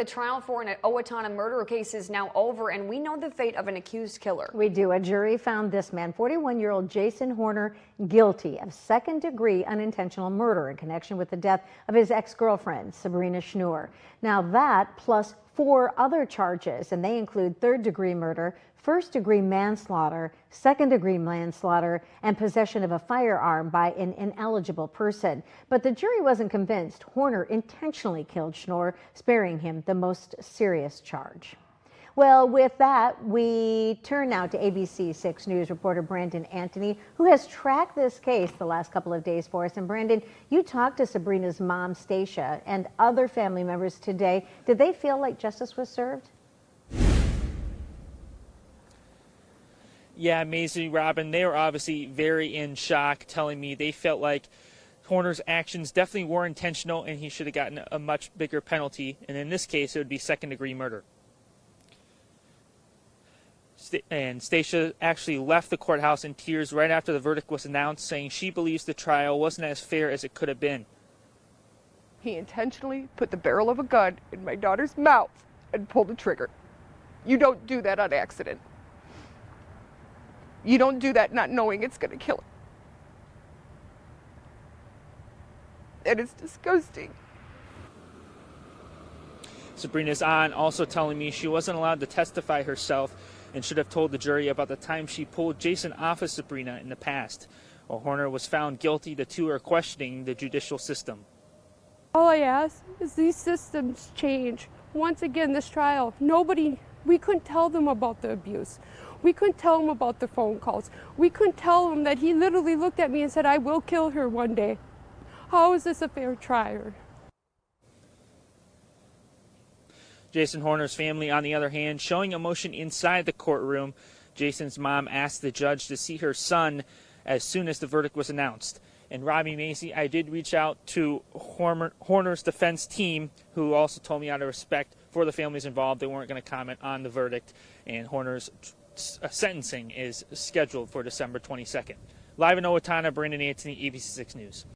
The trial for an Owatonna murder case is now over, and we know the fate of an accused killer. We do. A jury found this man, 41-year-old Jason Horner, guilty of second-degree unintentional murder in connection with the death of his ex-girlfriend, Sabrina Schnur. Now that plus 4 other charges, and they include third-degree murder, first-degree manslaughter, second-degree manslaughter, and possession of a firearm by an ineligible person. But the jury wasn't convinced Horner intentionally killed Schnur, sparing him the most serious charge. Well, with that, we turn now to ABC 6 News reporter Brandon Anthony, who has tracked this case the last couple of days for us. And Brandon, you talked to Sabrina's mom, Stacia, and other family members today. Did they feel like justice was served? Yeah, Maisie, Robin, they were obviously very in shock, telling me they felt like Horner's actions definitely were intentional and he should have gotten a much bigger penalty. And in this case, it would be second-degree murder. And Stacia actually left the courthouse in tears right after the verdict was announced, saying she believes the trial wasn't as fair as it could have been. He intentionally put the barrel of a gun in my daughter's mouth and pulled the trigger. You don't do that on accident. You don't do that not knowing it's going to kill her. And it's disgusting. Sabrina's aunt also telling me she wasn't allowed to testify herself and should have told the jury about the time she pulled Jason off of Sabrina in the past. While Horner was found guilty, the two are questioning the judicial system. All I ask is these systems change. Once again, this trial, we couldn't tell them about the abuse. We couldn't tell them about the phone calls. We couldn't tell them that he literally looked at me and said, "I will kill her one day." How is this a fair trial? Jason Horner's family, on the other hand, showing emotion inside the courtroom. Jason's mom asked the judge to see her son as soon as the verdict was announced. And Robbie, Macy, I did reach out to Horner's defense team, who also told me out of respect for the families involved, they weren't going to comment on the verdict. And Horner's sentencing is scheduled for December 22nd. Live in Owatonna, Brandon Anthony, ABC 6 News.